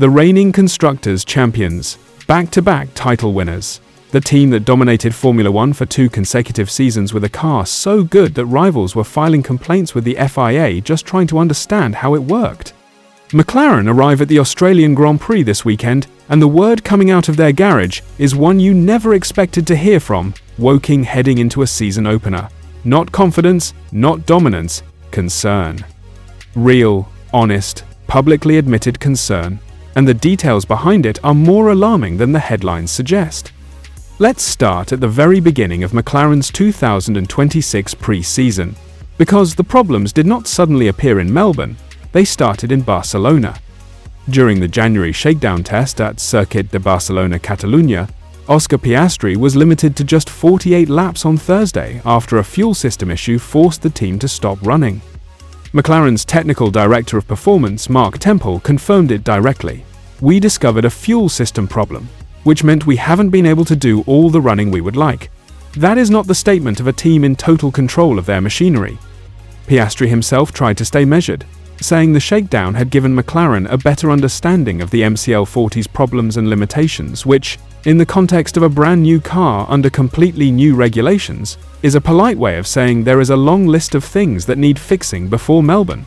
The reigning constructors champions, back-to-back title winners. The team that dominated Formula One for 2 consecutive seasons with a car so good that rivals were filing complaints with the FIA just trying to understand how it worked. McLaren arrive at the Australian Grand Prix this weekend, and the word coming out of their garage is one you never expected to hear from Woking heading into a season opener. Not confidence, not dominance, concern. Real, honest, publicly admitted concern, and the details behind it are more alarming than the headlines suggest. Let's start at the very beginning of McLaren's 2026 pre-season, because the problems did not suddenly appear in Melbourne, they started in Barcelona. During the January shakedown test at Circuit de Barcelona-Catalunya, Oscar Piastri was limited to just 48 laps on Thursday after a fuel system issue forced the team to stop running. McLaren's technical director of performance, Mark Temple, confirmed it directly. "We discovered a fuel system problem, which meant we haven't been able to do all the running we would like. That is not the statement of a team in total control of their machinery." Piastri himself tried to stay measured, saying the shakedown had given McLaren a better understanding of the MCL40's problems and limitations, which, in the context of a brand new car under completely new regulations, is a polite way of saying there is a long list of things that need fixing before Melbourne.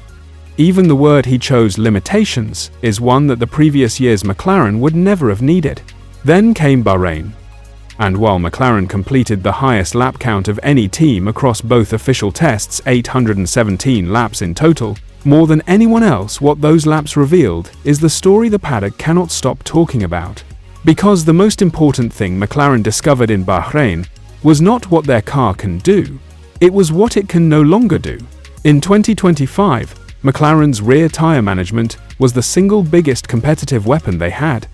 Even the word he chose, limitations, is one that the previous year's McLaren would never have needed. Then came Bahrain. And while McLaren completed the highest lap count of any team across both official tests, 817 laps in total, more than anyone else, what those laps revealed is the story the paddock cannot stop talking about. Because the most important thing McLaren discovered in Bahrain was not what their car can do, it was what it can no longer do. In 2025, McLaren's rear tyre management was the single biggest competitive weapon they had.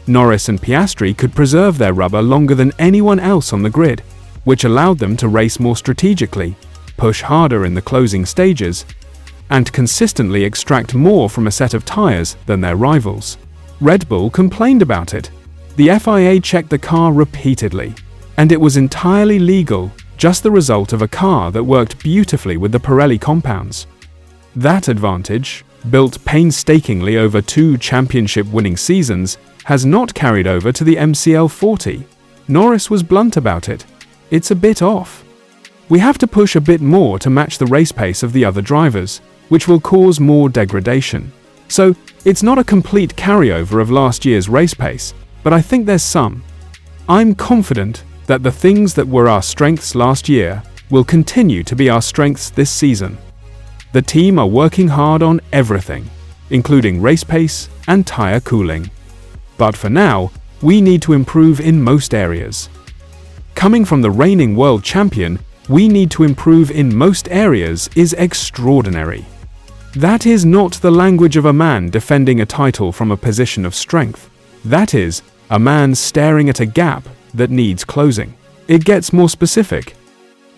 Norris and Piastri could preserve their rubber longer than anyone else on the grid, which allowed them to race more strategically, push harder in the closing stages, and consistently extract more from a set of tyres than their rivals. Red Bull complained about it. The FIA checked the car repeatedly, and it was entirely legal, just the result of a car that worked beautifully with the Pirelli compounds. That advantage, built painstakingly over 2 championship-winning seasons, has not carried over to the MCL40. Norris was blunt about it. "It's a bit off. We have to push a bit more to match the race pace of the other drivers, which will cause more degradation. So, it's not a complete carryover of last year's race pace, but I think there's some. I'm confident that the things that were our strengths last year will continue to be our strengths this season. The team are working hard on everything, including race pace and tyre cooling. But for now, we need to improve in most areas. Coming from the reigning world champion, we need to improve in most areas is extraordinary. That is not the language of a man defending a title from a position of strength. That is a man staring at a gap that needs closing." It gets more specific.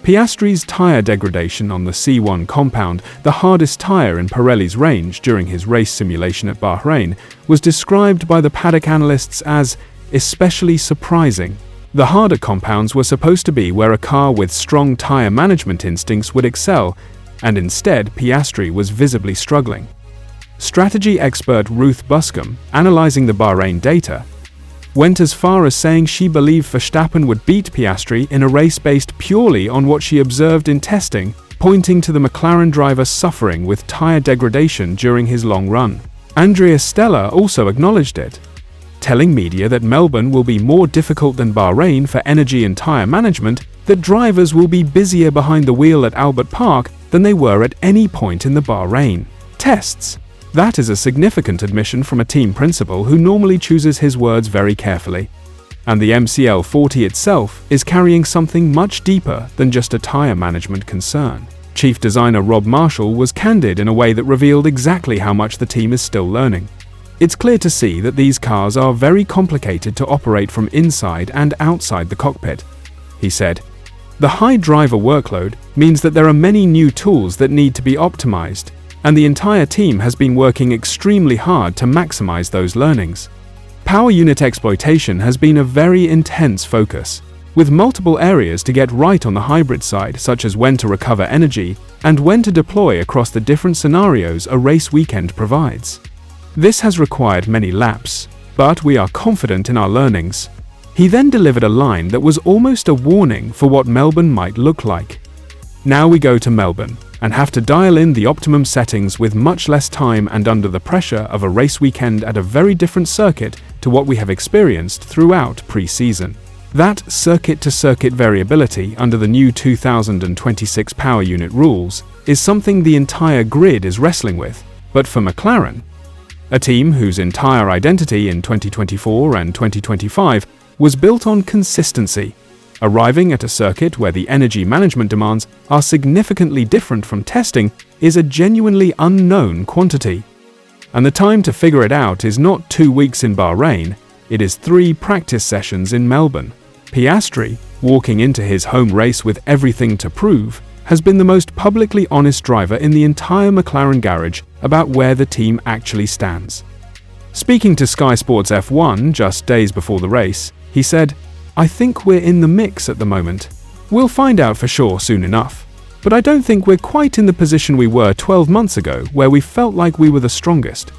Piastri's tyre degradation on the C1 compound, the hardest tyre in Pirelli's range during his race simulation at Bahrain, was described by the paddock analysts as especially surprising. The harder compounds were supposed to be where a car with strong tyre management instincts would excel, and instead Piastri was visibly struggling. Strategy expert Ruth Buscombe, analyzing the Bahrain data, went as far as saying she believed Verstappen would beat Piastri in a race based purely on what she observed in testing, pointing to the McLaren driver suffering with tyre degradation during his long run. Andrea Stella also acknowledged it, telling media that Melbourne will be more difficult than Bahrain for energy and tyre management, that drivers will be busier behind the wheel at Albert Park than they were at any point in the Bahrain tests. That is a significant admission from a team principal who normally chooses his words very carefully. And the MCL40 itself is carrying something much deeper than just a tyre management concern. Chief designer Rob Marshall was candid in a way that revealed exactly how much the team is still learning. "It's clear to see that these cars are very complicated to operate from inside and outside the cockpit," he said. "The high driver workload means that there are many new tools that need to be optimized, and the entire team has been working extremely hard to maximize those learnings. Power unit exploitation has been a very intense focus, with multiple areas to get right on the hybrid side, such as when to recover energy and when to deploy across the different scenarios a race weekend provides. This has required many laps, but we are confident in our learnings. He then delivered a line that was almost a warning for what Melbourne might look like. Now we go to Melbourne and have to dial in the optimum settings with much less time and under the pressure of a race weekend at a very different circuit to what we have experienced throughout pre-season. That circuit-to-circuit variability under the new 2026 power unit rules is something the entire grid is wrestling with, but for McLaren, a team whose entire identity in 2024 and 2025 was built on consistency, arriving at a circuit where the energy management demands are significantly different from testing is a genuinely unknown quantity. And the time to figure it out is not 2 weeks in Bahrain, it is 3 practice sessions in Melbourne. Piastri, walking into his home race with everything to prove, has been the most publicly honest driver in the entire McLaren garage about where the team actually stands. Speaking to Sky Sports F1 just days before the race, he said, "I think we're in the mix at the moment. We'll find out for sure soon enough. But I don't think we're quite in the position we were 12 months ago where we felt like we were the strongest.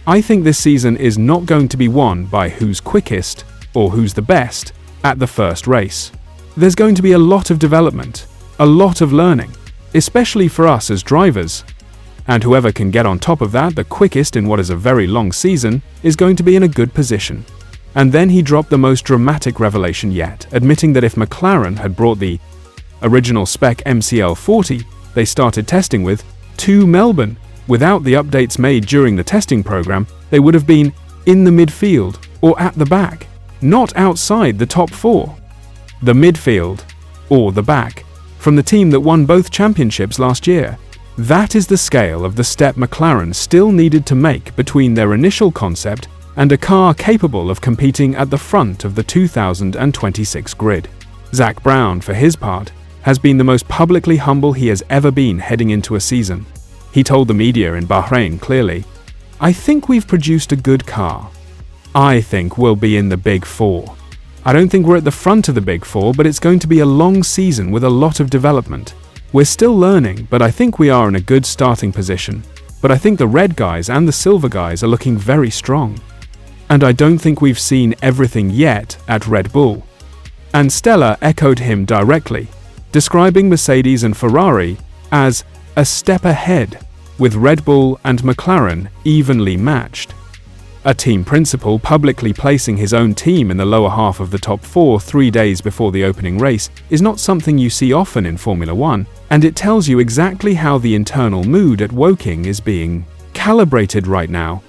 I think this season is not going to be won by who's quickest or who's the best at the first race. There's going to be a lot of development, a lot of learning, especially for us as drivers. And whoever can get on top of that the quickest in what is a very long season is going to be in a good position." And then he dropped the most dramatic revelation yet, admitting that if McLaren had brought the original spec MCL40 they started testing with to Melbourne without the updates made during the testing program, they would have been in the midfield or at the back, not outside the top 4. The midfield or the back from the team that won both championships last year. That is the scale of the step McLaren still needed to make between their initial concept and a car capable of competing at the front of the 2026 grid. Zak Brown, for his part, has been the most publicly humble he has ever been heading into a season. He told the media in Bahrain clearly, "I think we've produced a good car. I think we'll be in the Big 4. I don't think we're at the front of the Big 4, but it's going to be a long season with a lot of development. We're still learning, but I think we are in a good starting position. But I think the red guys and the silver guys are looking very strong. And I don't think we've seen everything yet at Red Bull." And Stella echoed him directly, describing Mercedes and Ferrari as a step ahead, with Red Bull and McLaren evenly matched. A team principal publicly placing his own team in the lower half of the top 4 3 days before the opening race is not something you see often in Formula 1, and it tells you exactly how the internal mood at Woking is being calibrated right now.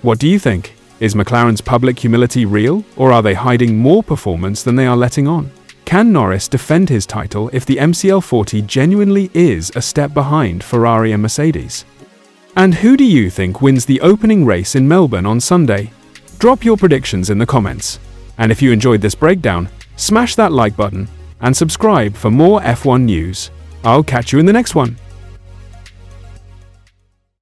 What do you think? Is McLaren's public humility real, or are they hiding more performance than they are letting on? Can Norris defend his title if the MCL40 genuinely is a step behind Ferrari and Mercedes? And who do you think wins the opening race in Melbourne on Sunday? Drop your predictions in the comments. And if you enjoyed this breakdown, smash that like button and subscribe for more F1 news. I'll catch you in the next one.